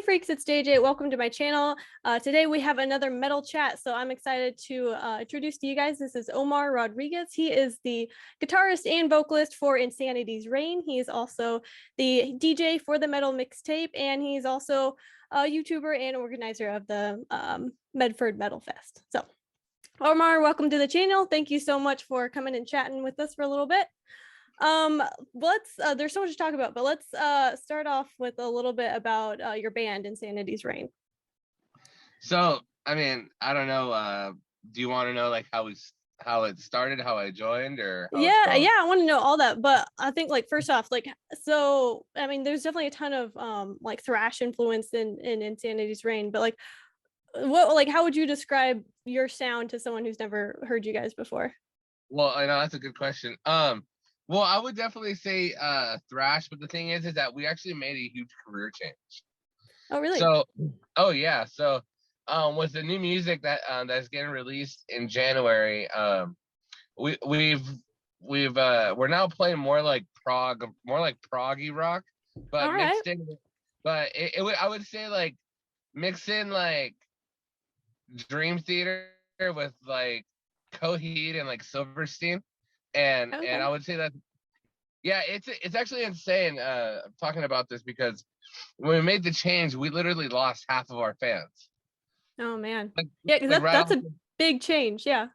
freaks, it's DJ. Welcome to my channel. Today we have another metal chat, so I'm excited to introduce to you guys. This is Omar Rodrigues. He is the guitarist and vocalist for Insanity's Reign. He is also the DJ for the Metal Mixtape, and he's also a YouTuber and organizer of the Medford Metalfest. So Omar, welcome to the channel. Thank you so much for coming and chatting with us for a little bit. There's so much to talk about, but let's start off with a little bit about your band, Insanity's Reign. So, I mean, I don't know, do you want to know like how it started, how I joined, or Yeah, I want to know all that, but I think like first off, like, so I mean there's definitely a ton of like thrash influence in Insanity's Reign, but like how would you describe your sound to someone who's never heard you guys before? Well, I know that's a good question. Well, I would definitely say thrash, but the thing is that we actually made a huge career change. Oh, really? So, oh yeah. So, with the new music that's getting released in January, we're now playing more like proggy rock, but all mixed right. in. But I would say like mix in like Dream Theater with like Coheed and like Silverstein. And Okay. I would say that, yeah, it's actually insane talking about this, because when we made the change, we literally lost half of our fans. Oh man. Like, Yeah, because that's a big change. Yeah.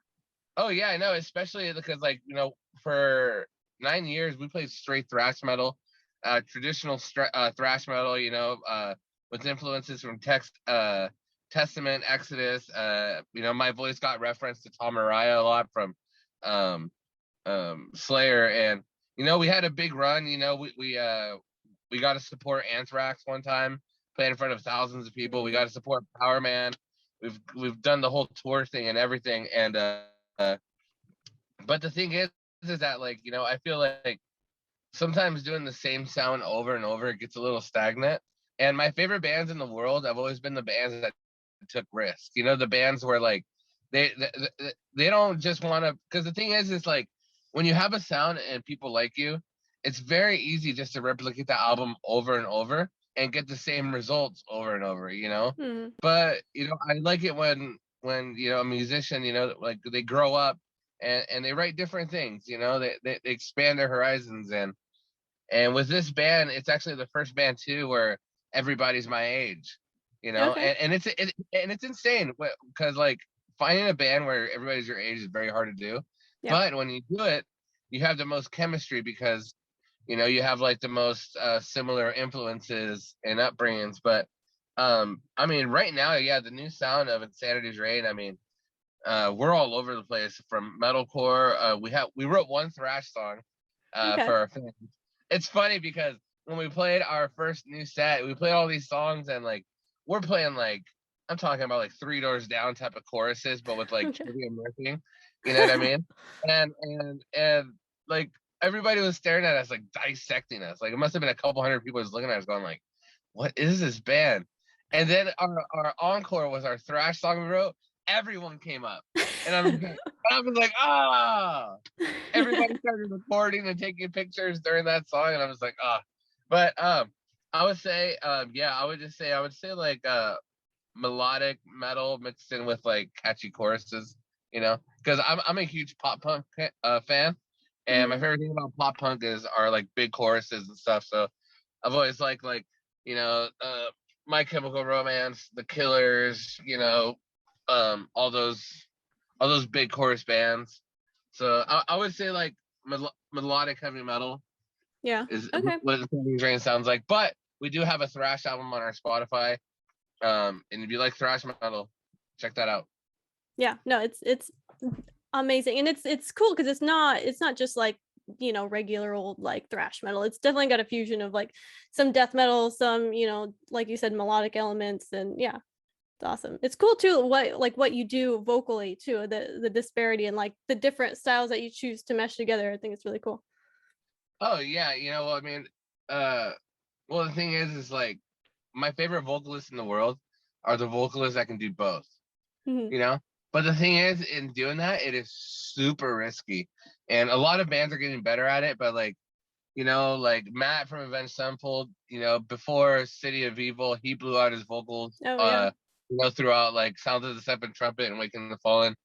Oh yeah, I know, especially because like, you know, for 9 years we played straight thrash metal, traditional thrash metal, you know, with influences from Testament, Exodus. You know, my voice got referenced to Tom Araya a lot from Slayer, and you know, we had a big run. You know, we got to support Anthrax one time, playing in front of thousands of people. We got to support Power Man. We've done the whole tour thing and everything, and but the thing is that, like, you know, I feel like sometimes doing the same sound over and over, it gets a little stagnant. And my favorite bands in the world have always been the bands that took risks. You know, the bands where like they don't just want to, because the thing is like, when you have a sound and people like you, it's very easy just to replicate the album over and over and get the same results over and over, you know. But you know, I like it when you know, a musician, you know, like they grow up and they write different things, you know, they expand their horizons. And with this band, it's actually the first band too where everybody's my age, you know. Okay. And it's insane because like finding a band where everybody's your age is very hard to do. Yeah. But when you do it, you have the most chemistry because, you know, you have like the most similar influences and upbringings. But I mean, right now, yeah, the new sound of Insanity's Reign, I mean, we're all over the place, from metalcore. We wrote one thrash song Okay. for our fans. It's funny because when we played our first new set, we played all these songs, and like we're playing like, I'm talking about like Three Doors Down type of choruses, but with like trivia riffing. You know what I mean? And like everybody was staring at us, like dissecting us. Like it must have been a couple hundred people just looking at us going like, what is this band? And then our encore was our thrash song we wrote. Everyone came up. And I was like, ah. Everybody started recording and taking pictures during that song, and I was like, ah. But I would say, yeah, I would say like melodic metal mixed in with like catchy choruses, you know, because I'm a huge pop punk fan, and my favorite thing about pop punk are like big choruses and stuff. So I've always liked, like, you know, My Chemical Romance, The Killers, you know, all those big chorus bands. So I would say like melodic heavy metal. Yeah. Is okay. What Insanity's Reign sounds like. But we do have a thrash album on our Spotify. And if you like thrash metal, check that out. Yeah, no, it's amazing, and it's cool because it's not just like, you know, regular old like thrash metal. It's definitely got a fusion of like some death metal, some, you know, like you said, melodic elements, and yeah, it's awesome. It's cool too what you do vocally too, the disparity and like the different styles that you choose to mesh together. I think it's really cool. Oh yeah, you know, I mean, well, the thing is like my favorite vocalists in the world are the vocalists that can do both. You know, but the thing is, in doing that, it is super risky, and a lot of bands are getting better at it. But like, You know, like Matt from Avenged Sevenfold, you know, before City of Evil, he blew out his vocals, Oh yeah. you know, throughout like Sounds of the Seventh Trumpet and Waking the Fallen,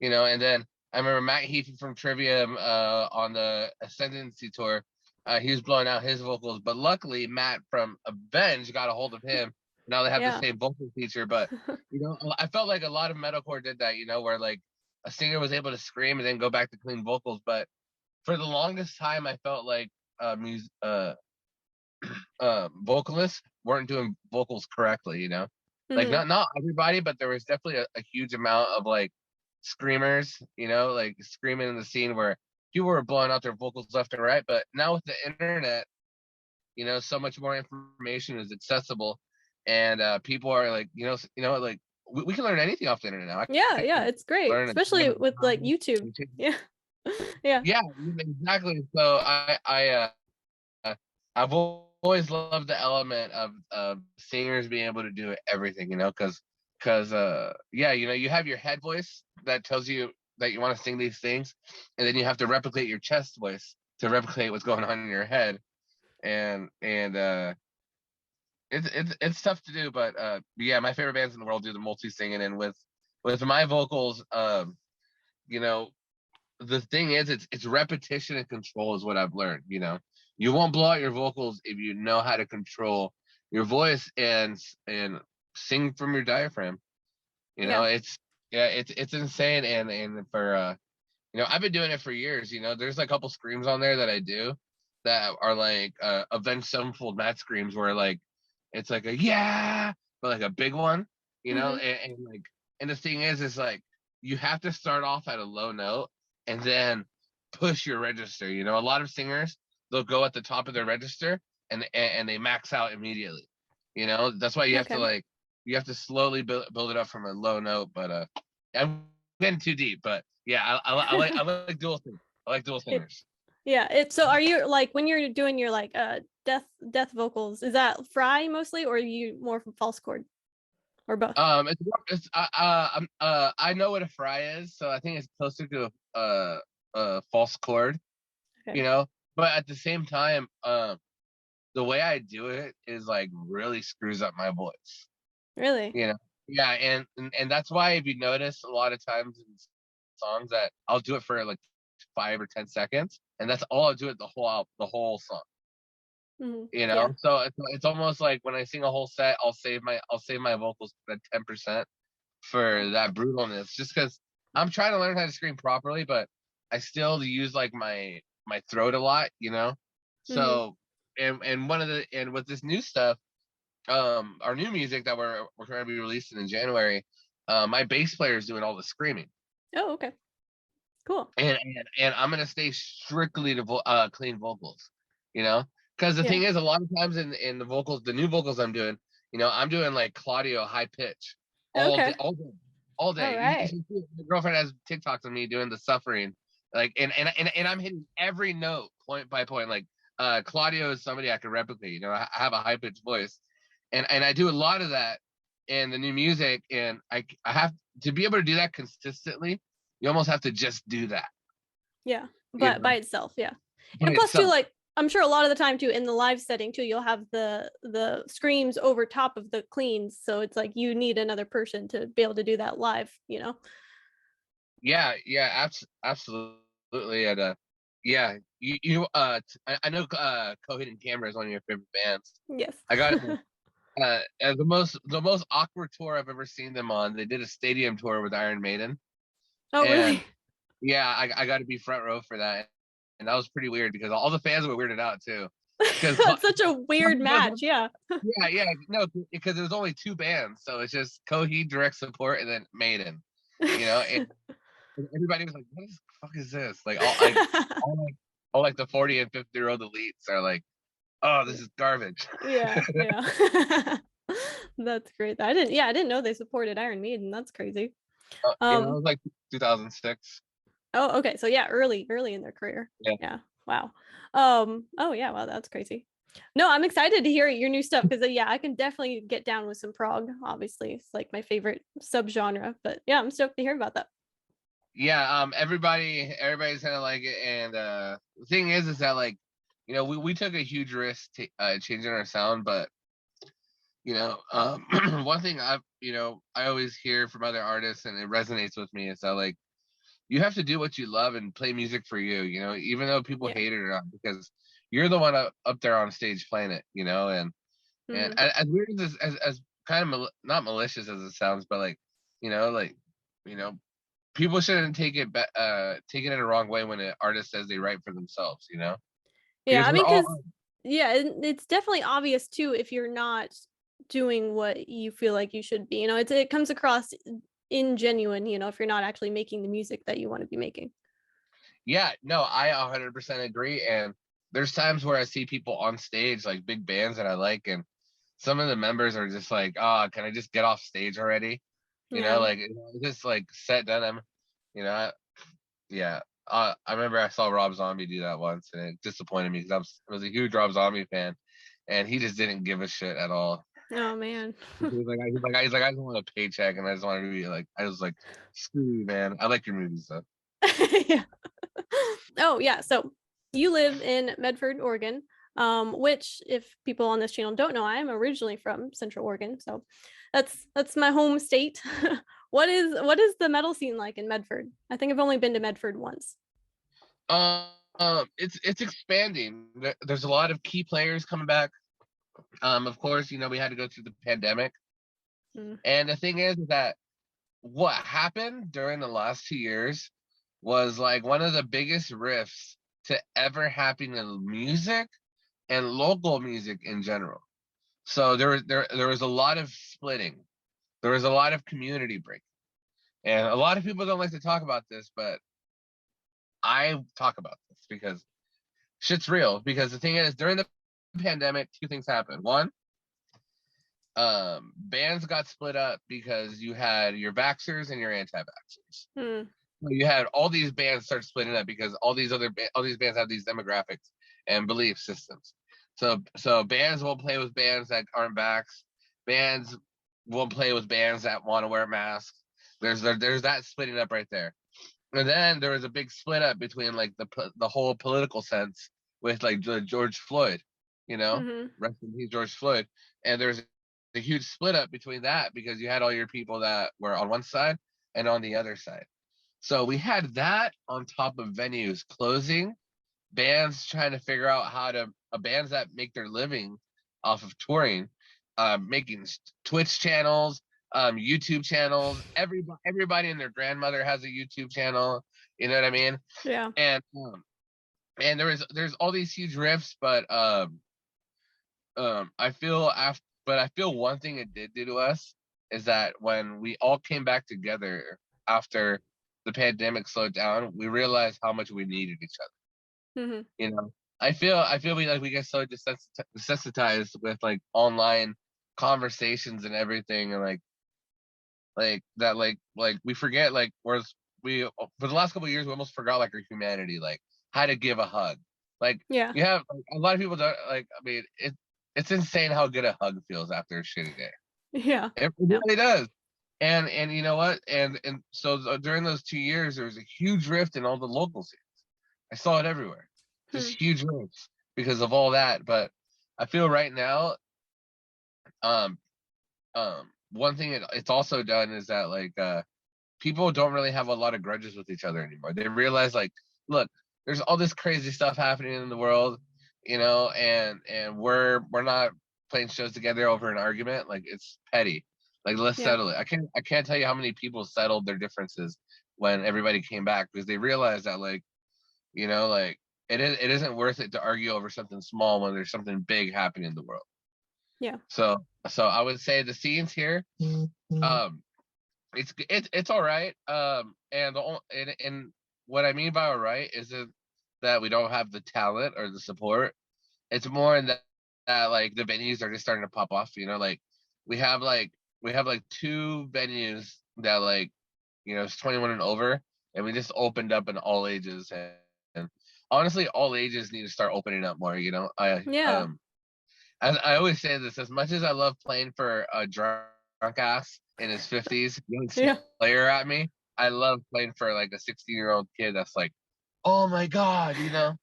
you know, and then I remember Matt Heafy from Trivium on the Ascendancy tour, he was blowing out his vocals, but luckily Matt from Avenged got a hold of him. Now they have the Yeah. same vocal feature, but you know, I felt like a lot of metalcore did that, you know, where like a singer was able to scream and then go back to clean vocals, but for the longest time, I felt like vocalists weren't doing vocals correctly, you know, like Mhm. not everybody, but there was definitely a huge amount of like screamers, you know, like screaming in the scene where people were blowing out their vocals left and right. But now with the internet, you know, so much more information is accessible, and people are like, like we can learn anything off the internet now. Yeah, I yeah, can it's great, learn especially with like YouTube. Yeah. Yeah. yeah, exactly. So I've always loved the element of singers being able to do everything, you know, because yeah, you know, you have your head voice that tells you that you want to sing these things, and then you have to replicate your chest voice to replicate what's going on in your head, and it's tough to do, but yeah, my favorite bands in the world do the multi singing, and with my vocals, you know, the thing is, it's repetition and control is what I've learned. You know, you won't blow out your vocals if you know how to control your voice and sing from your diaphragm. You know, Yeah. it's insane, and for you know, I've been doing it for years. You know, there's like a couple screams on there that I do that are like Avenged Sevenfold Matt screams, where like it's like a yeah, but like a big one. You know, Mhm. and like, and the thing is like you have to start off at a low note and then push your register. You know, a lot of singers, they'll go at the top of their register and they max out immediately. You know, that's why Okay. you have to slowly build it up from a low note. But I'm getting too deep. But yeah, I like dual singers. I like dual It, singers. yeah. So are you like when you're doing your like death vocals, is that fry mostly or are you more from false chord or both? I know what a fry is, so I think it's closer to a false chord. Okay. You know, but at the same time, the way I do it is like really screws up my voice. Really? You know, yeah, and that's why if you notice a lot of times in songs that I'll do it for like 5 or 10 seconds, and that's all I'll do it the whole song. Mhm. You Yeah. know, so it's almost like when I sing a whole set, I'll save my vocals at 10% for that brutalness, just because I'm trying to learn how to scream properly, but I still use like my throat a lot, you know. Mhm. So and with this new stuff, our new music that we're going to be releasing in January, my bass player is doing all the screaming, Oh, okay. Cool. and I'm gonna stay strictly to clean vocals, you know, because the Yeah. thing is, a lot of times in the vocals, the new vocals I'm doing, you know, I'm doing like Claudio high pitch all day, Okay. all day, all All day. You right. should see it. My girlfriend has TikToks of me doing the suffering, like, and I'm hitting every note point by point. Like, Claudio is somebody I can replicate. You know, I have a high pitched voice, and I do a lot of that in the new music, and I have to be able to do that consistently. You almost have to just do that, Yeah. you But know, by itself, yeah. by And plus too, itself. like I'm sure a lot of the time too in the live setting too, you'll have the screams over top of the cleans. So it's like you need another person to be able to do that live, you know? Yeah, yeah, absolutely. And yeah, I know Coheed and Camera is one of your favorite bands. Yes. I got the most awkward tour I've ever seen them on. They did a stadium tour with Iron Maiden, Oh, and really? yeah, I got to be front row for that, and that was pretty weird because all the fans were weirded out too. Because That's such a weird match. Yeah. yeah, no, because there was only two bands, so it's just Coheed direct support and then Maiden, you know, and everybody was like, "What the fuck is this?" Like all like the 40 and 50-year-old elites are like, "Oh, this is garbage." Yeah, yeah. That's great. I didn't know they supported Iron Maiden. That's crazy. You know, it Um, was like 2006. oh, okay. So yeah, early in their career. Yeah. Yeah. Wow. Oh yeah, wow, that's crazy. No, I'm excited to hear your new stuff because yeah, I can definitely get down with some prog. Obviously, it's like my favorite subgenre. But yeah, I'm stoked to hear about that. Yeah, everybody's gonna like it, and the thing is that like, you know, we took a huge risk changing our sound, but you know, one thing I always hear from other artists, and it resonates with me, is that like you have to do what you love and play music for you, you know, even though people Yeah. hate it or not, because you're the one up there on stage playing it, you know. And as weird as kind of not malicious as it sounds, but like, you know, like, you know, people shouldn't take it in a wrong way when an artist says they write for themselves, you know, Yeah, because I we're mean, all. because yeah, it's definitely obvious too if you're not doing what you feel like you should be. You know, it comes across ingenuine, you know, if you're not actually making the music that you want to be making. Yeah, no, I 100% agree. And there's times where I see people on stage, like big bands that I like, and some of the members are just like, "Oh, can I just get off stage already?" You know, Yeah. like just like set done. You know, yeah. I remember I saw Rob Zombie do that once, and it disappointed me because I was a huge Rob Zombie fan, and he just didn't give a shit at all. Oh man. He's like, I just want a paycheck, and I just wanted to be like, I was like, screw you, man. I like your movies though. Yeah. Oh yeah. So you live in Medford, Oregon, which if people on this channel don't know, I am originally from Central Oregon. So that's my home state. What is the metal scene like in Medford? I think I've only been to Medford once. It's expanding. There's a lot of key players coming back. Of course, you know, we had to go through the pandemic, Mm. and the thing is that what happened during the last 2 years was like one of the biggest rifts to ever happen in music and local music in general. So there was a lot of splitting. There was a lot of community breaking. And a lot of people don't like to talk about this, but I talk about this because shit's real. Because the thing is, during the pandemic, two things happened. One, bands got split up because you had your vaxxers and your anti-vaxxers. Mm. You had all these bands start splitting up because all these bands have these demographics and belief systems. So bands won't play with bands that aren't vaxxed. Bands won't play with bands that want to wear masks. There's that splitting up right there. And then there was a big split up between like the whole political sense with like George Floyd, you know, Hmm. rest in peace George Floyd. And there's a huge split up between that because you had all your people that were on one side and on the other side. So we had that on top of venues closing, bands trying to figure out how to bands that make their living off of touring, making Twitch channels, YouTube channels. Everybody and their grandmother has a YouTube channel. You know what I mean? Yeah. And there's all these huge rifts, but I feel one thing it did do to us is that when we all came back together after the pandemic slowed down, we realized how much we needed each other. Hmm. You know, I feel we get so desensitized with like online conversations and everything, and like that like we forget like whereas we for the last couple of years we almost forgot like our humanity, like how to give a hug. Like Yeah. you have like, a lot of people don't like. I mean, it's insane how good a hug feels after a shitty day. Yeah. It Yeah. really does. And you know what? And so during those 2 years, there was a huge rift in all the local scenes. I saw it everywhere, Hmm. just huge rifts because of all that. But I feel right now, um, one thing it's also done is that like people don't really have a lot of grudges with each other anymore. They realize like, look, there's all this crazy stuff happening in the world, you know, and we're not playing shows together over an argument. Like it's petty. Like let's Yeah. settle it. I can't tell you how many people settled their differences when everybody came back because they realized that like, you know, like it isn't worth it to argue over something small when there's something big happening in the world. Yeah. So I would say the scenes here, um, it's all right. And what I mean by all right isn't that we don't have the talent or the support. It's more in that like the venues are just starting to pop off. You know, like we have like we have like two venues that like, you know, it's 21 and over, and we just opened up in all ages. And honestly, all ages need to start opening up more. You know, Yeah. I always say this, as much as I love playing for a drunk ass in his 50s, young Yeah. player at me, I love playing for like a 16-year-old kid that's like, oh my God, you know?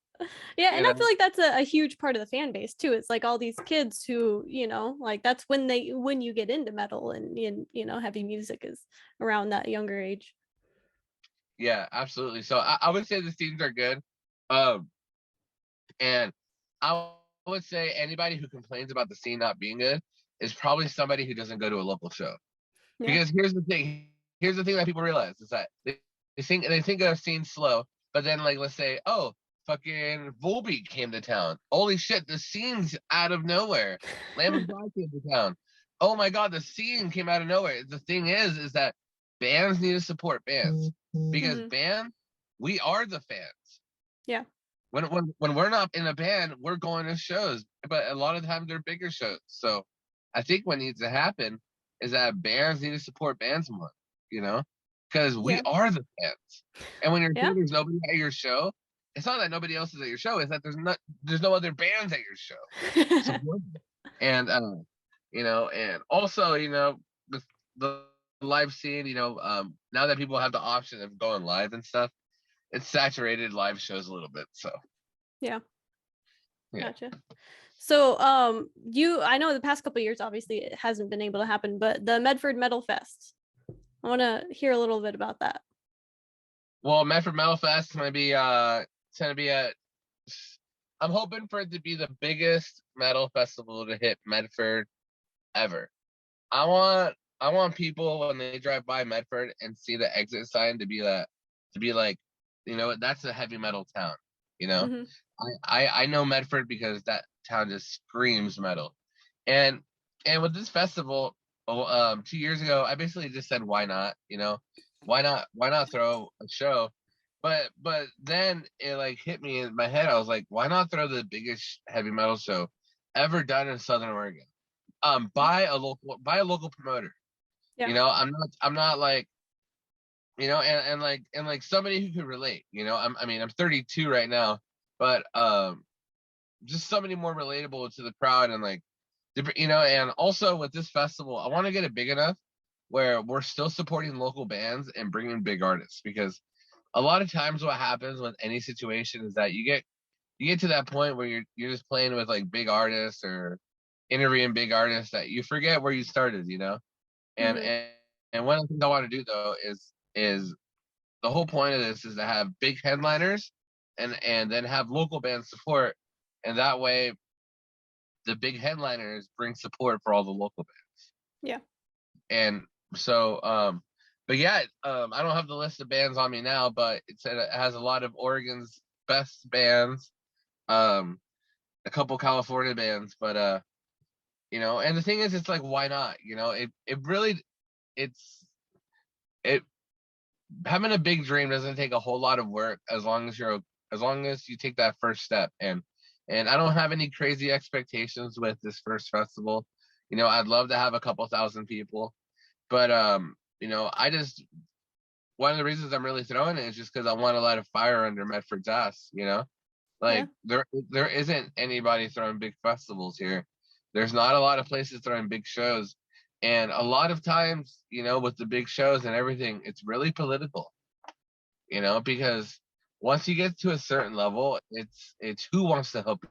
Yeah, You and I know? feel like that's a huge part of the fan base too. It's like all these kids who, like that's when you get into metal and heavy music is around that younger age. Yeah, absolutely. So I would say the scenes are good. Um, and I would say anybody who complains about the scene not being good is probably somebody who doesn't go to a local show. Yeah. Because here's the thing. Here's the thing that people realize is that they think a scene's slow, but then like let's say, oh, fucking Volbeat came to town. Holy shit, the scene's out of nowhere. Lamb of God came to town. Oh my god, the scene came out of nowhere. The thing is that bands need to support bands because Mhm. we are the fans. Yeah. When we're not in a band, we're going to shows, but a lot of times they're bigger shows. So I think what needs to happen is that bands need to support bands more, you know, because we Yeah. are the fans. And when you're Yeah. saying there's nobody at your show, it's not that nobody else is at your show. It's that there's no other bands at your show. Support them. And and also with the live scene, now that people have the option of going live and stuff, it's saturated live shows a little bit. So Yeah. yeah. Gotcha. So, I know the past couple of years, obviously, it hasn't been able to happen, but the Medford Metalfest, I want to hear a little bit about that. Well, Medford Metalfest is gonna be a. I'm hoping for it to be the biggest metal festival to hit Medford ever. I want people when they drive by Medford and see the exit sign to be like, that's a heavy metal town. You know, Hmm. I know Medford because that town just screams metal, and with this festival, 2 years ago, I basically just said why not? Why not throw a show? But then it like hit me in my head. I was like, why not throw the biggest heavy metal show ever done in Southern Oregon? By a local promoter. Yeah. I'm not like and like somebody who could relate. I'm 32 right now, but just somebody more relatable to the crowd and like and also with this festival, I want to get it big enough where we're still supporting local bands and bringing big artists because a lot of times what happens with any situation is that you get to that point where you're just playing with like big artists or interviewing big artists that you forget where you started, and Hmm. and, and one of the things I want to do though is the whole point of this is to have big headliners and then have local bands support, and that way the big headliners bring support for all the local bands. Yeah. And so but yeah, I don't have the list of bands on me now, but it has a lot of Oregon's best bands, um a couple California bands, but and the thing is it's like why not? It really it's it having a big dream doesn't take a whole lot of work as long as you take that first step. And I don't have any crazy expectations with this first festival. I'd love to have a couple thousand people, but I just one of the reasons I'm really throwing it is just because I want to light a fire under Medford's ass. Yeah. Like there isn't anybody throwing big festivals here. There's not a lot of places throwing big shows. And a lot of times, with the big shows and everything, it's really political, because once you get to a certain level, it's who wants to help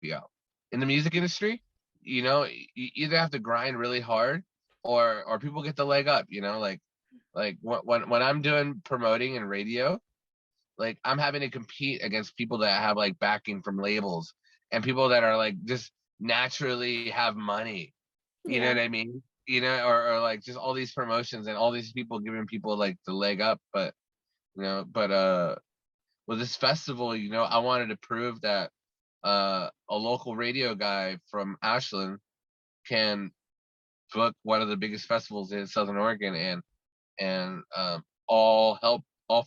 you out. In the music industry, you either have to grind really hard or people get the leg up, like when I'm doing promoting and radio, like I'm having to compete against people that have like backing from labels and people that are like just naturally have money. You know Yeah. what I mean? Or like just all these promotions and all these people giving people like the leg up. But with this festival, I wanted to prove that a local radio guy from Ashland can book one of the biggest festivals in Southern Oregon and all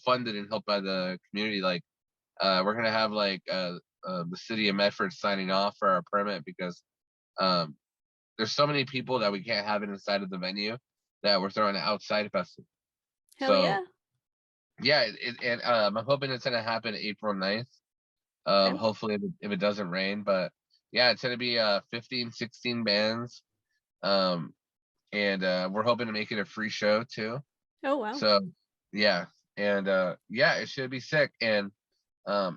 funded and helped by the community. Like we're gonna have like the city of Medford signing off for our permit because um, there's so many people that we can't have it inside of the venue that we're throwing it outside festival. Hell So yeah. yeah, and I'm hoping it's gonna happen April 9th. Okay. Hopefully if it doesn't rain, but yeah, it's gonna be 15, 16 bands. Um, and we're hoping to make it a free show too. Oh wow. So yeah, and yeah, it should be sick. And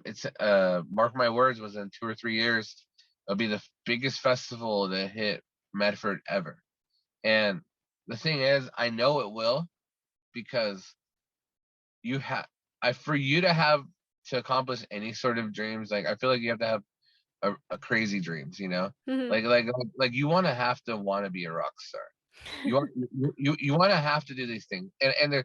It's mark my words, within 2 or 3 years, it'll be the biggest festival to hit Medford ever. And the thing is, I know it will, because you have, for you to accomplish any sort of dreams, like I feel like you have to have a crazy dreams, you know, Mhm. like you want to be a rock star. You want you want to have to do these things, and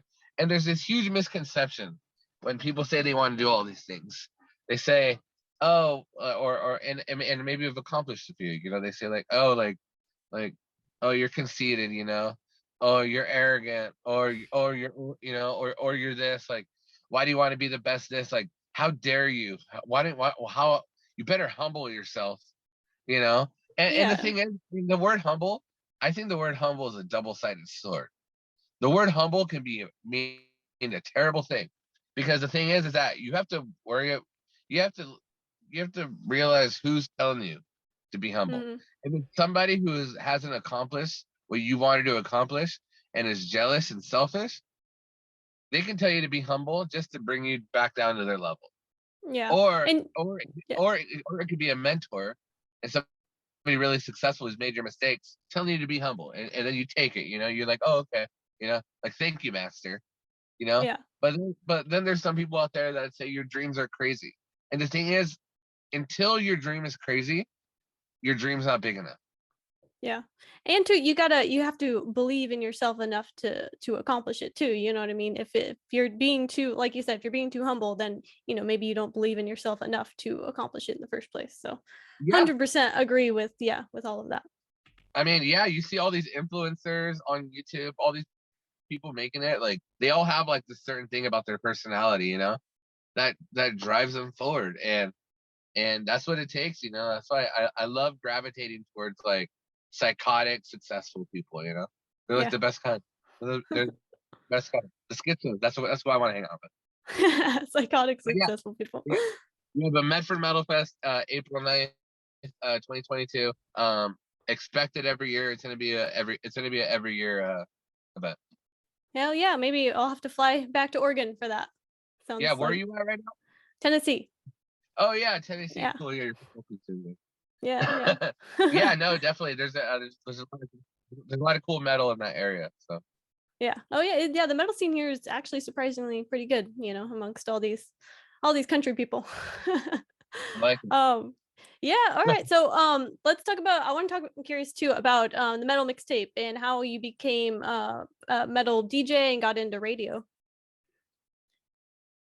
there's this huge misconception when people say they want to do all these things. They say, oh, and maybe have accomplished a few. You know, they say like, oh, like, oh, you're conceited. You know, oh, you're arrogant, or you're, you know, or you're this. Like, why do you want to be the best? This, like, how dare you? How you better humble yourself. You know, and the Yeah. thing is, the word humble. I think the word humble is a double-sided sword. The word humble can mean a terrible thing, because the thing is that you have to worry. You have to realize who's telling you to be humble. Mhm. If it's somebody who hasn't accomplished what you wanted to accomplish and is jealous and selfish, they can tell you to be humble just to bring you back down to their level. Yeah. Or And or yeah. or it could be a mentor and somebody really successful who's made your mistakes, telling you to be humble, and then you take it. You know, you're like, oh, okay, you know, like, thank you, master. You know, Yeah. but then there's some people out there that say your dreams are crazy, and the thing is, until your dream is crazy, your dream's not big enough. Yeah. And you have to believe in yourself enough to accomplish it too, you know what I mean? If you're being too, like you said, if you're being too humble, then, maybe you don't believe in yourself enough to accomplish it in the first place. So Yeah, 100% agree with, yeah, with all of that. I mean, yeah, you see all these influencers on YouTube, all these people making it, like, they all have like this certain thing about their personality, you know, that drives them forward, and that's what it takes, you know. That's why I love gravitating towards like psychotic successful people, you know. They're like Yeah. the best kind. They're the best kind. The schizos. That's what I want to hang out with. Psychotic But yeah, successful people. yeah. We have a Medford Metalfest, April 9th, 2022. Expect it every year. It's gonna be a every year event. Hell yeah, maybe I'll have to fly back to Oregon for that. Yeah, Sounds where are like you at right now? Tennessee. Oh yeah, Tennessee. Yeah. Cool. Yeah, you're from Tennessee. Yeah, Yeah, yeah. no, definitely. There's a lot of cool metal in that area. So Yeah. Oh yeah, yeah, the metal scene here is actually surprisingly pretty good, amongst all these country people. I like it. um yeah, all right. So let's talk about I'm curious too about the metal mixtape and how you became a metal DJ and got into radio.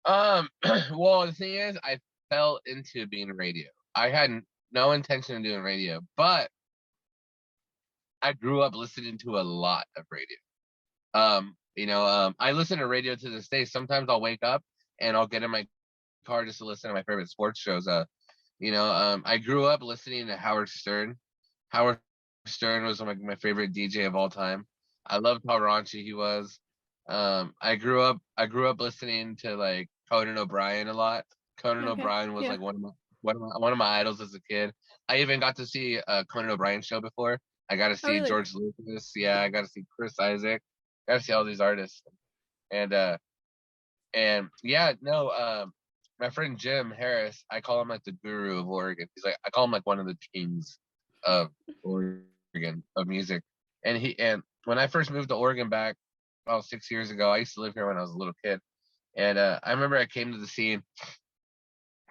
well, the thing is, I fell into being radio. I had no intention of doing radio, but I grew up listening to a lot of radio. I listen to radio to this day. Sometimes I'll wake up and I'll get in my car just to listen to my favorite sports shows. I grew up listening to Howard Stern. Howard Stern was like my favorite DJ of all time. I loved how raunchy he was. I grew up listening to like Conan O'Brien a lot. Conan Okay. O'Brien was Yeah. like one of my idols as a kid. I even got to see a Conan O'Brien show before. I got to Oh see really? George Lucas. Yeah, I got to see Chris Isaac. Got to see all these artists. And yeah, no, my friend Jim Harris, I call him like the guru of Oregon. I call him like one of the kings of Oregon of music. And when I first moved to Oregon back about 6 years ago, I used to live here when I was a little kid. And I remember I came to the scene,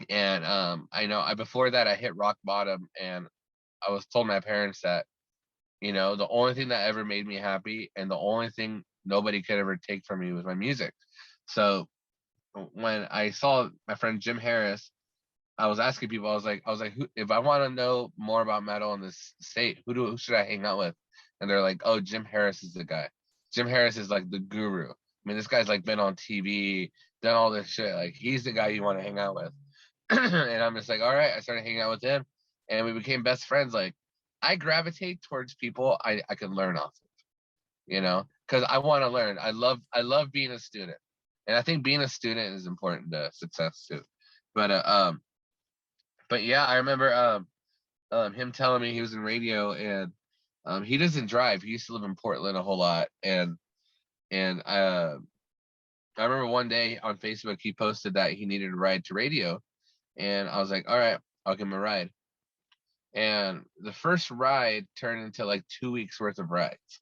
and I know I before that I hit rock bottom, and I was told my parents that, the only thing that ever made me happy and the only thing nobody could ever take from me was my music. So when I saw my friend Jim Harris, I was asking people. I was like, if I want to know more about metal in this state, who should I hang out with? And they're like, oh, Jim Harris is the guy. Jim Harris is like the guru. I mean, this guy's like been on TV, done all this shit. Like, he's the guy you want to hang out with. And I'm just like, all right. I started hanging out with him, and we became best friends. Like, I gravitate towards people I can learn off of, because I want to learn. I love being a student, and I think being a student is important to success too. But yeah, I remember him telling me he was in radio, and he doesn't drive. He used to live in Portland a whole lot, and I remember one day on Facebook he posted that he needed a ride to radio, And I was like, all right, I'll give him a ride. And the first ride turned into like 2 weeks worth of rides,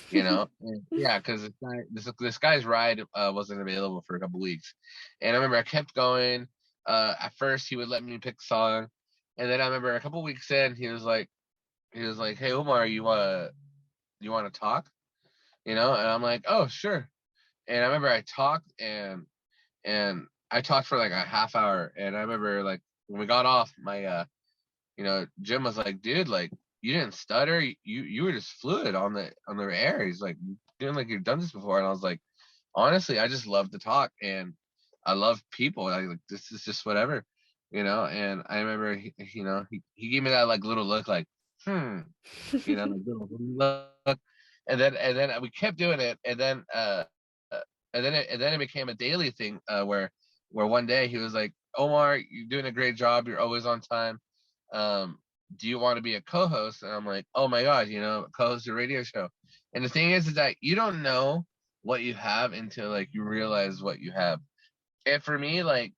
you know? And yeah, because this guy's ride wasn't available for a couple weeks. And I remember I kept going. At first, he would let me pick a song. And then I remember a couple weeks in, he was like, hey, Omar, you want to talk? And I'm like, oh, sure. And I remember I talked and I talked for like a half hour. And I remember like when we got off, my Jim was like, dude, like you didn't stutter. You were just fluid on the air. He's like, doing like you've done this before. And I was like, honestly, I just love to talk and I love people. Like this is just whatever. And I remember he gave me that like little look like, like little look. And then we kept doing it, and then it became a daily thing where one day he was like, Omar, you're doing a great job. You're always on time. Do you want to be a co-host? And I'm like, oh my God, co-host a radio show. And the thing is that you don't know what you have until like you realize what you have. And for me, like,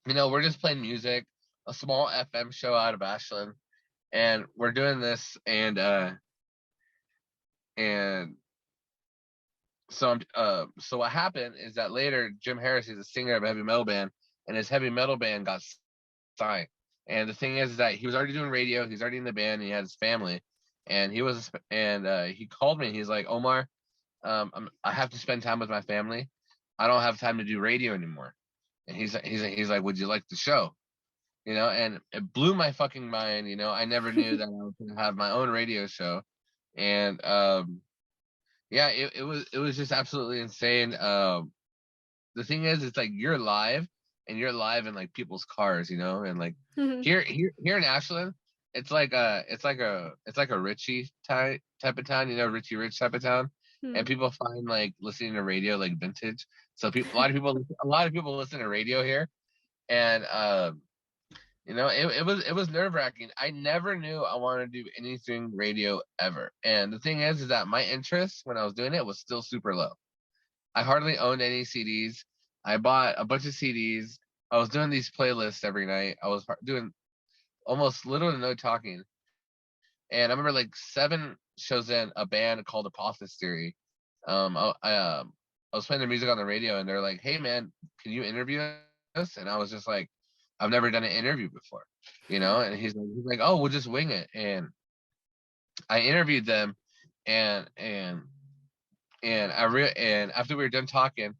we're just playing music, a small FM show out of Ashland, and we're doing this, and so what happened is that later Jim Harris, he's a singer of a heavy metal band, and his heavy metal band got signed. And the thing is that he was already doing radio, he's already in the band, and he had his family, and he called me. He's like, Omar, I have to spend time with my family. I don't have time to do radio anymore. And he's like, would you like the show? And it blew my fucking mind. I never knew that I was gonna have my own radio show, and yeah, it was just absolutely insane. The thing is, it's like you're live, and you're live in like people's cars, and like here in Ashland, it's like a Richie type of town, Richie Rich type of town, and people find like listening to radio like vintage. So a lot of people listen to radio here, and it was nerve-wracking. I never knew I wanted to do anything radio ever. And the thing is that my interest when I was doing it was still super low. I hardly owned any CDs. I bought a bunch of CDs. I was doing these playlists every night. I was doing almost little to no talking. And I remember like 7 shows in, a band called Apophis Theory. I was playing their music on the radio, and they're like, "Hey man, can you interview us?" And I was just like, "I've never done an interview before," And he's like, "Oh, we'll just wing it." And I interviewed them, and and after we were done talking,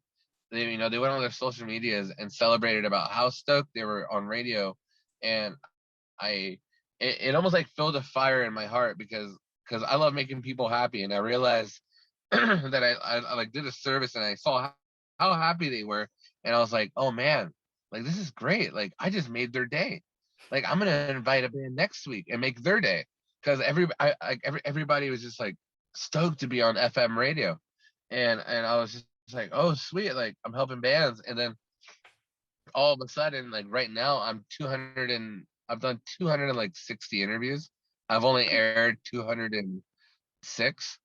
they went on their social medias and celebrated about how stoked they were on radio, and it almost like filled a fire in my heart because I love making people happy, and I realized that I like did a service, and I saw how happy they were, and I was like, oh man, like this is great, like I just made their day, like I'm gonna invite a band next week and make their day, because everybody was just like stoked to be on FM radio, and I was just like, oh sweet, like I'm helping bands, and then all of a sudden, like right now, I've done 260 interviews. I've only aired 206.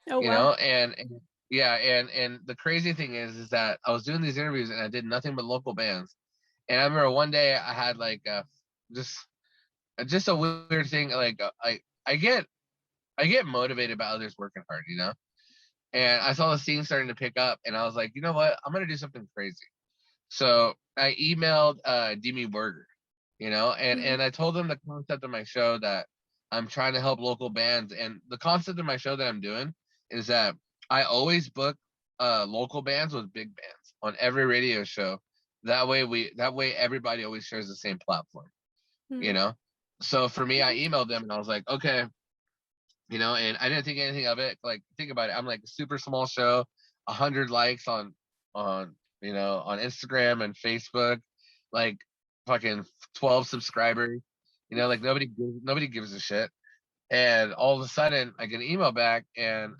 Oh wow. And yeah, and the crazy thing is that I was doing these interviews and I did nothing but local bands. And I remember one day I had like just a weird thing, like I get motivated by others working hard, and I saw the scene starting to pick up, and I was like, you know what, I'm gonna do something crazy. So I emailed Demi Burger, and I told them the concept of my show, that I'm trying to help local bands, and the concept of my show that I'm doing is that I always book local bands with big bands on every radio show. That way everybody always shares the same platform, So for me, I emailed them and I was like, okay, and I didn't think anything of it. Like, think about it. I'm like a super small show, 100 likes on Instagram and Facebook, like fucking 12 subscribers. Like nobody gives a shit. And all of a sudden, I get an email back, and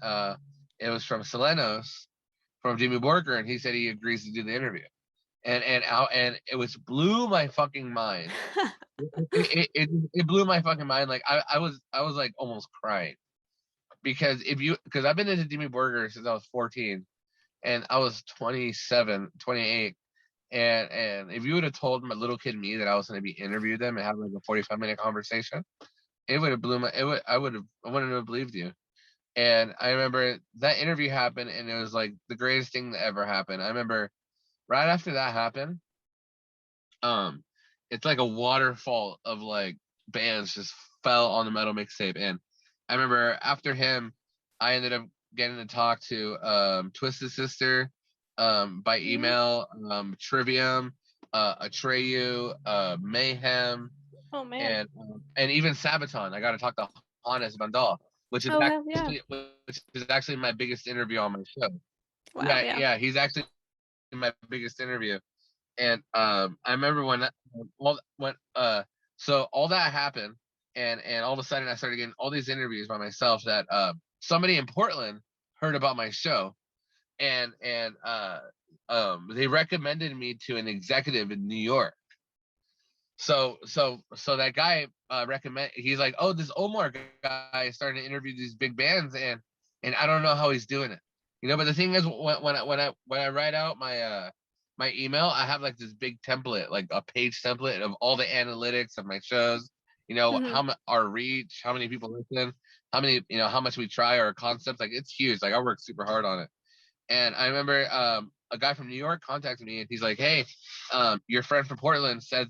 it was from Selenos, from Jimmy Borger, and he said he agrees to do the interview. And it was blew my fucking mind. It blew my fucking mind. Like I was like almost crying, because I've been into Jimmy Borger since I was 14, and I was 27, 28, And if you would have told my little kid me that I was going to be interviewed them and have like a 45-minute conversation, it would have blew my. I wouldn't have believed you. And I remember that interview happened, and it was like the greatest thing that ever happened. I remember right after that happened, it's like a waterfall of like bands just fell on the Metal Mixtape. And I remember after him, I ended up getting to talk to Twisted Sister by email, Trivium, Atreyu, Mayhem, Oh man. and even Sabaton. I got to talk to Hannes Vandal, which is Oh hell yeah. actually my biggest interview on my show. Wow. Yeah. Yeah, he's actually my biggest interview. And I remember when so all that happened, and all of a sudden I started getting all these interviews by myself that somebody in Portland heard about my show, and they recommended me to an executive in New York. So that guy he's like, oh, this Omar guy is starting to interview these big bands, and I don't know how he's doing it, but the thing is, when I write out my email, I have like this big template, like a page template of all the analytics of my shows, how our reach, how many people listen, how many, how much we try our concepts. Like, it's huge. Like, I work super hard on it. And I remember a guy from New York contacted me, and he's like, hey, your friend from Portland says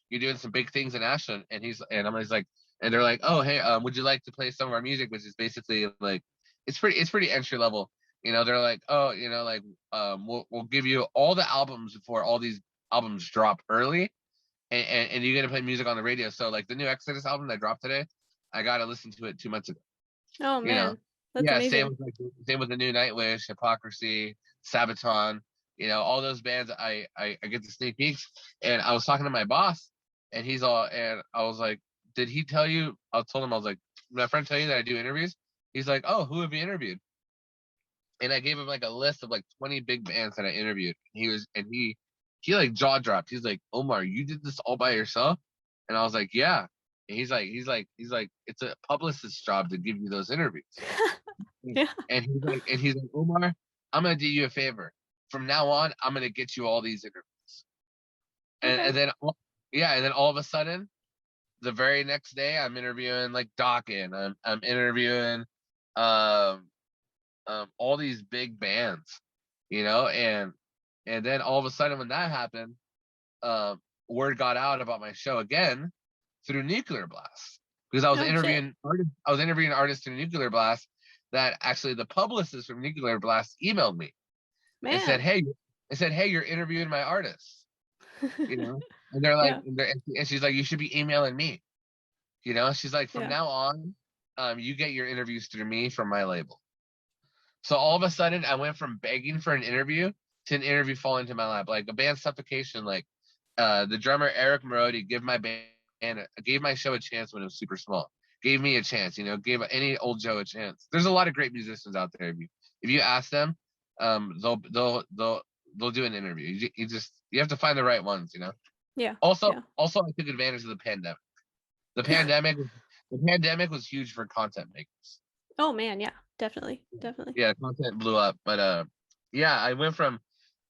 you're doing some big things in Ashland. And he's like, and they're like, oh, hey, would you like to play some of our music, which is basically like, it's pretty entry level. They're like, oh, we'll give you all the albums before all these albums drop early, and you're gonna play music on the radio. So like the new Exodus album that dropped today, I got to listen to it 2 months ago. Oh man, that's yeah, amazing. Same with the new Nightwish, Hypocrisy, Sabaton. All those bands I get the sneak peeks. And I was talking to my boss, and and I was like, did he tell you? I told him, I was like, did my friend tell you that I do interviews? He's like, oh, who have you interviewed? And I gave him like a list of like 20 big bands that I interviewed. He like jaw dropped. He's like, Omar, you did this all by yourself? And I was like, yeah. And he's like, it's a publicist's job to give you those interviews. Yeah. And he's like, Omar, I'm gonna do you a favor. From now on, I'm gonna get you all these interviews. Okay. And then all of a sudden, the very next day, I'm interviewing like Dokken. I'm interviewing all these big bands, and then all of a sudden when that happened, word got out about my show again through Nuclear Blast, because I was interviewing artists through Nuclear Blast that actually the publicist from Nuclear Blast emailed me and said, hey, you're interviewing my artists, and they're like, and she's like, you should be emailing me, she's like, from now on, you get your interviews through me from my label. So all of a sudden, I went from begging for an interview to an interview falling into my lap. Like a band Suffocation, like the drummer Eric Morodi gave my show a chance when it was super small. Gave me a chance, gave any old Joe a chance. There's a lot of great musicians out there. If you ask them, they'll do an interview. You have to find the right ones, Yeah. Also, I took advantage of the pandemic. The pandemic was huge for content makers. Oh man, yeah, definitely. Yeah, content blew up, but I went from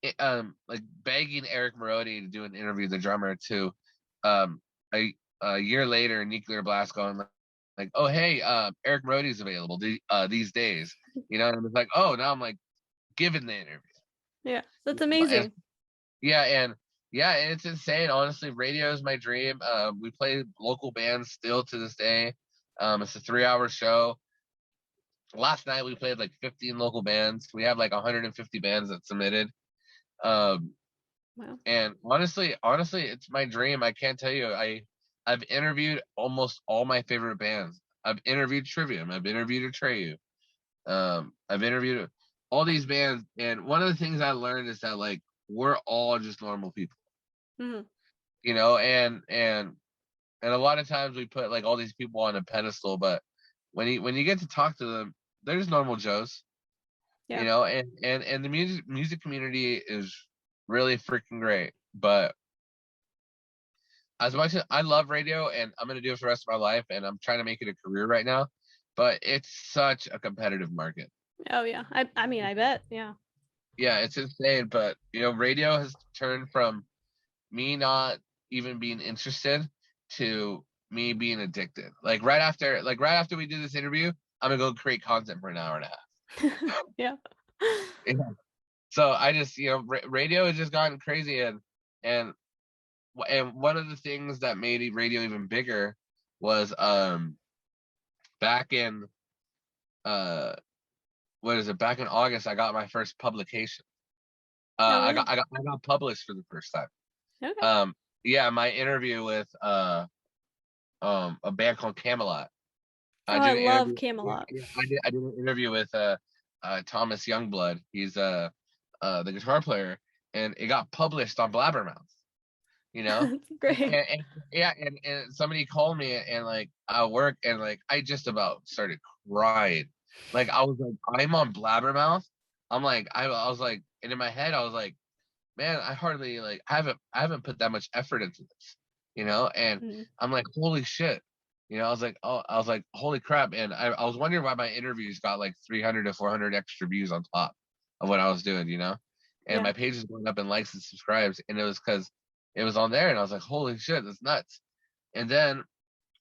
like begging Eric Morodi to do an interview, the drummer, to a year later, Nuclear Blast going like, oh hey, Eric Morodi's available these days, and it was like, oh, now I'm like giving the interview. Yeah, that's amazing. And it's insane. Honestly, radio is my dream. We play local bands still to this day. It's a 3-hour show. Last night we played like 15 local bands. We have like 150 bands that submitted. Wow. And honestly, it's my dream. I can't tell you. I've interviewed almost all my favorite bands. I've interviewed Trivium. I've interviewed Atreyu. I've interviewed all these bands, and one of the things I learned is that like we're all just normal people. And a lot of times we put like all these people on a pedestal, but when you get to talk to them, they're just normal Joes. And the music community is really freaking great. But as much as I love radio and I'm gonna do it for the rest of my life, and I'm trying to make it a career right now, but it's such a competitive market. Oh yeah, I mean, I bet. Yeah. Yeah, it's insane. But radio has turned from me not even being interested to me being addicted. Like right after we do this interview, I'm gonna go create content for an hour and a half. Yeah. Yeah. So I just radio has just gotten crazy, and one of the things that made radio even bigger was back in back in August I got my first publication. Oh, I really? got published for the first time. Okay. Yeah, my interview with a band called Camelot. Oh, I I did an love interview. Camelot. Yeah, I did an interview with Thomas Youngblood. He's the guitar player, and it got published on Blabbermouth. That's great. And somebody called me and like at work, and like I just about started crying. Like I was like, I'm on Blabbermouth. I'm like, I was like, and in my head I was like, man, I hardly like I haven't put that much effort into this, and Mm. I'm like, holy shit. I was like, oh, I was like, holy crap. And I was wondering why my interviews got like 300 to 400 extra views on top of what I was doing, and Yeah. my page is going up in likes and subscribes. And it was because it was on there, and I was like, holy shit, that's nuts. And then,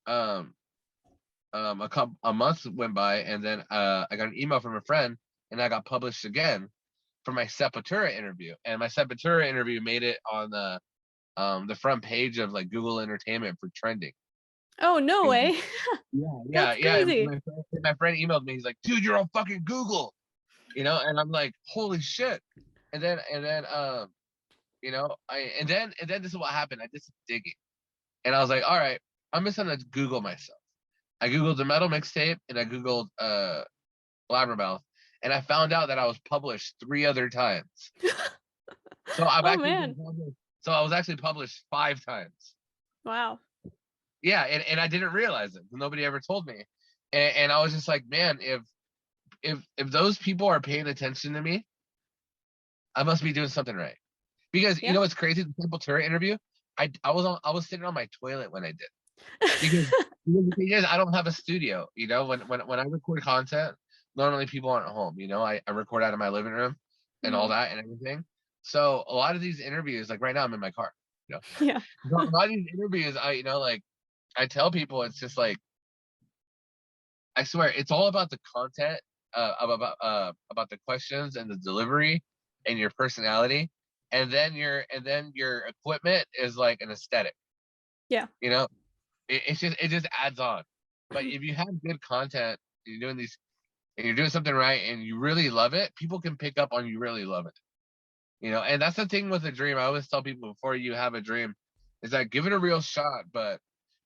a month went by, and then, I got an email from a friend, and I got published again for my Sepultura interview. And my Sepultura interview made it on the front page of like Google Entertainment for trending. Oh, no way. Yeah. That's crazy. My friend emailed me. He's like, dude, you're on fucking Google, and I'm like, holy shit. And then, and then this is what happened. I did some digging, and I was like, all right, I'm just gonna Google myself. I Googled the Metal Mixtape, and I Googled Blabbermouth, and I found out that I was published 3 other times. So Oh, man. So I was actually published 5 times. Wow. Yeah, and I didn't realize it. Nobody ever told me, and I was just like, man, if those people are paying attention to me, I must be doing something right. Because Yeah. what's crazy? The Sepultura interview, I was sitting on my toilet when I did, because the thing is, I don't have a studio. When I record content, normally people aren't home. I record out of my living room and all that and everything. So a lot of these interviews, like right now, I'm in my car. Yeah. A lot of these interviews, I tell people, it's just like, I swear, it's all about the content, about the questions and the delivery and your personality, and then your equipment is like an aesthetic. Yeah. It just adds on. But if you have good content, you're doing these, and you're doing something right, and you really love it, people can pick up on you really love it. And that's the thing with a dream. I always tell people, before you have a dream, is that give it a real shot. But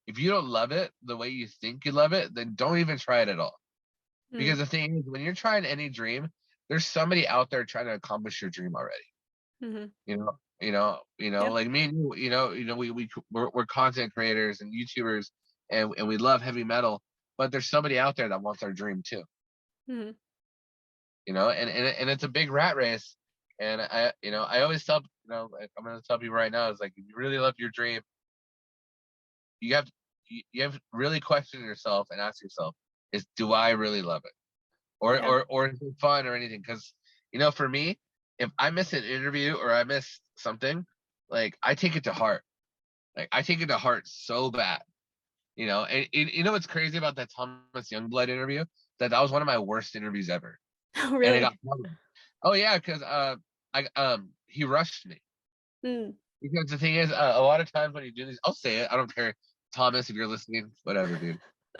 if you don't love it the way you think you love it, then don't even try it at all. Because the thing is, when you're trying any dream, there's somebody out there trying to accomplish your dream already. Yep. Like me and you, we're content creators and YouTubers, and we love heavy metal, but there's somebody out there that wants our dream too. Mm-hmm. And it's a big rat race. And I always tell, like, I'm going to tell people right now, is like, if you really love your dream, you have to really question yourself and ask yourself, do I really love it? Or is it fun or anything? Because, for me, if I miss an interview or I miss something, like, I take it to heart. Like, I take it to heart so bad. And what's crazy about that Thomas Youngblood interview? That was one of my worst interviews ever. Oh, And it really? got published. Oh yeah, because he rushed me. Because the thing is, a lot of times when you do these, I'll say it. I don't care, Thomas, if you're listening, whatever, dude.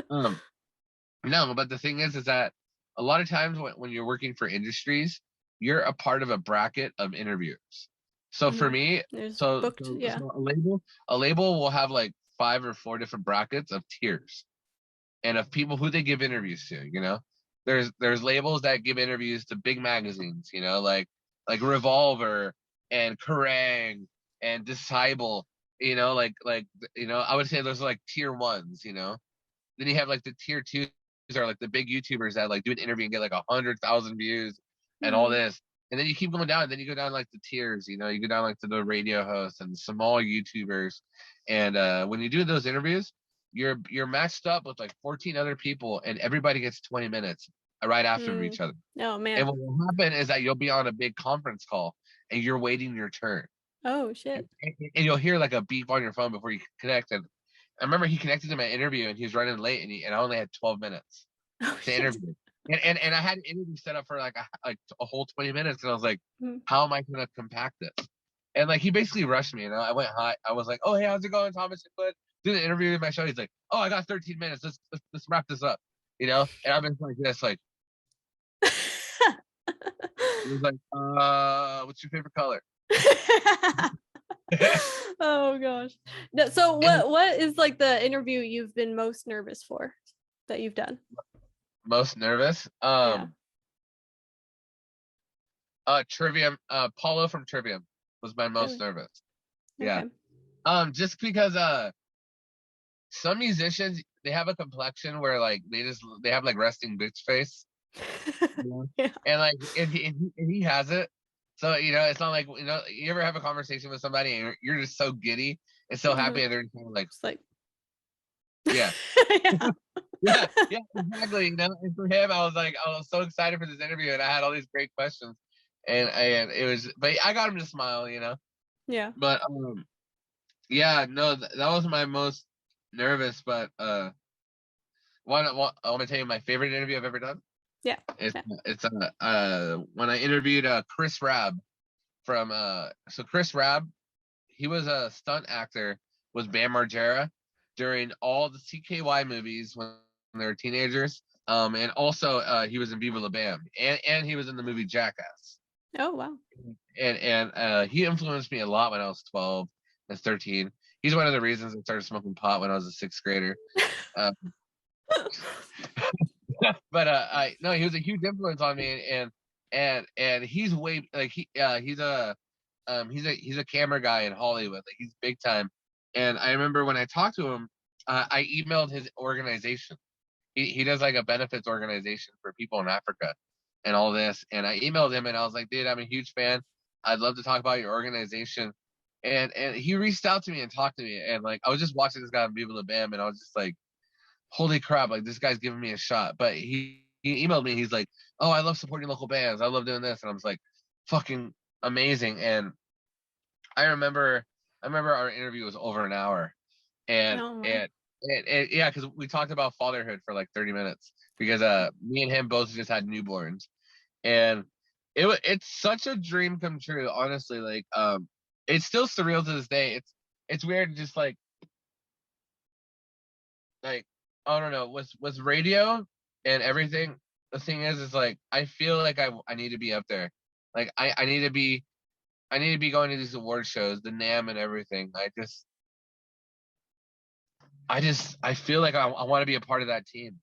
No, but the thing is that a lot of times when you're working for industries, you're a part of a bracket of interviewers. So for me, There's so a label will have like 5 or 4 different brackets of tiers, and of people who they give interviews to. There's labels that give interviews to big magazines, like Revolver and Kerrang and Disciple, I would say those are like tier 1s. Then you have like the tier 2s are like the big YouTubers that like do an interview and get like 100,000 views and all this. And then you keep going down, and then you go down like the tiers, you go down like to the radio hosts and small YouTubers. And when you do those interviews, you're matched up with like 14 other people, and everybody gets 20 minutes right after each other. Oh man. And what will happen is that you'll be on a big conference call and you're waiting your turn. Oh shit. And you'll hear like a beep on your phone before you connect. And I remember he connected to my interview and he was running late and I only had 12 minutes to interview. And I had an interview set up for like a whole 20 minutes, and I was like, how am I gonna compact this? And like he basically rushed me, and I went hot. I was like, oh hey, how's it going, Thomas? Do the interview in my show. He's like, oh, I got 13 minutes. Let's wrap this up, you know. And I've been like this, like. He was like, what's your favorite color? Oh gosh. So what is like the interview you've been most nervous for that you've done? Most nervous? Trivium. Paulo from Trivium was my most nervous. Yeah. Okay. Just because some musicians, they have a complexion where like they have like resting bitch face. You know? Yeah. And like and he has it. So you know, it's not like, you know, you ever have a conversation with somebody and you're just so giddy and so happy, and they're kind of like, just like yeah. yeah, exactly. You know, and for him, I was so excited for this interview, and I had all these great questions, and it was, but I got him to smile, you know. Yeah. But yeah, no, that was my most nervous. But I want to tell you my favorite interview I've ever done. Yeah. It's when I interviewed Chris Rabb from so Chris Rabb, he was a stunt actor with Bam Margera during all the CKY movies when they were teenagers. And also he was in Viva La Bam, and he was in the movie Jackass. Oh wow. And he influenced me a lot when I was 12 and 13. He's one of the reasons I started smoking pot when I was a 6th grader. But he was a huge influence on me, and he's way like he's a camera guy in Hollywood. Like he's big time. And I remember when I talked to him, I emailed his organization. He does like a benefits organization for people in Africa and all this. And I emailed him and I was like, dude, I'm a huge fan. I'd love to talk about your organization. And he reached out to me and talked to me. And like I was just watching this guy on Viva La Bam, and I was just like, holy crap, like this guy's giving me a shot. But he emailed me, he's like, oh, I love supporting local bands, I love doing this. And I was like, fucking amazing. And I remember our interview was over an hour, and yeah, because we talked about fatherhood for like 30 minutes because me and him both just had newborns, and it's such a dream come true, honestly. Like it's still surreal to this day. It's weird, just like I don't know, with radio and everything. The thing is like I feel like I need to be up there. Like I need to be going to these award shows, the NAMM and everything. I feel like I want to be a part of that team.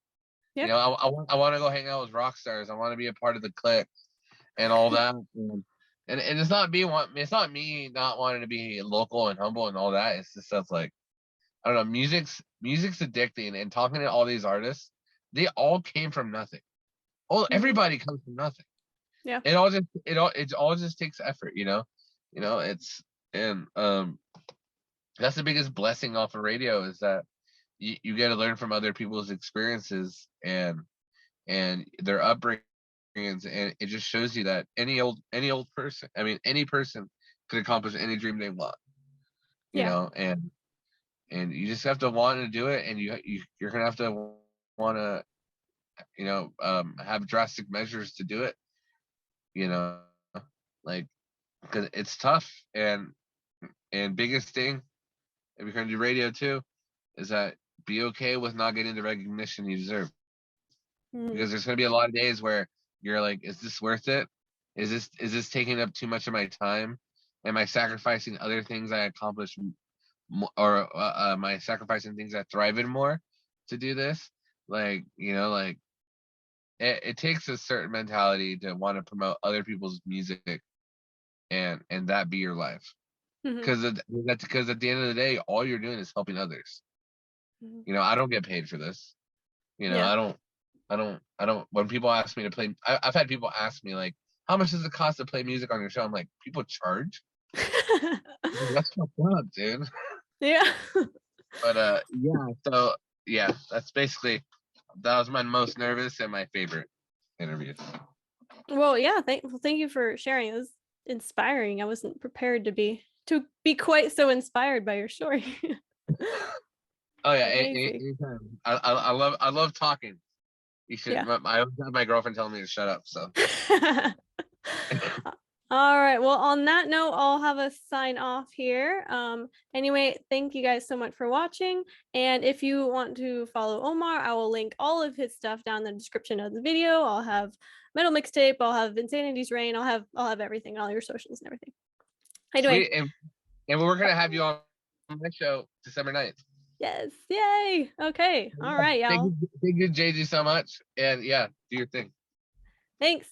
Yep. You know, I want to go hang out with rock stars. I want to be a part of the clique and all that. And it's not me not wanting to be local and humble and all that. It's just stuff like, I don't know, music's addicting, and talking to all these artists, they all came from nothing. Everybody comes from nothing. Yeah. It all just takes effort, you know. You know, that's the biggest blessing off of radio, is that you get to learn from other people's experiences and their upbringings, and it just shows you that any old person, I mean, any person could accomplish any dream they want. You know, and you just have to want to do it, and you're gonna have to want to, you know, have drastic measures to do it. You know, like, because it's tough, and biggest thing, if you're gonna do radio too, is that be okay with not getting the recognition you deserve. Because there's gonna be a lot of days where you're like, is this worth it? Is this taking up too much of my time? Am I sacrificing other things I accomplish, or am I sacrificing things I thrive in more to do this? Like, you know, like it takes a certain mentality to want to promote other people's music, and that be your life. Because at the end of the day, all you're doing is helping others. You know, I don't get paid for this. You know, I don't. When people ask me to play, I've had people ask me like, how much does it cost to play music on your show? I'm like, people charge? That's fucked up, dude. Yeah. But yeah, so yeah, that was my most nervous and my favorite. interviews. Well, yeah, thank you for sharing. It was inspiring. I wasn't prepared to be quite so inspired by your story. Oh yeah, Amazing. anytime. I love talking. You should. Yeah. I always have my girlfriend telling me to shut up. So. All right. Well, on that note, I'll have us sign off here. Anyway, thank you guys so much for watching. And if you want to follow Omar, I will link all of his stuff down in the description of the video. I'll have Metal Mixtape, I'll have Insanity's Reign, I'll have everything, all your socials and everything. Anyway. Sweet. And we're gonna have you on my show December 9th. Yes. Yay. Okay. All right, y'all. Thank you, JG, so much. And yeah, do your thing. Thanks.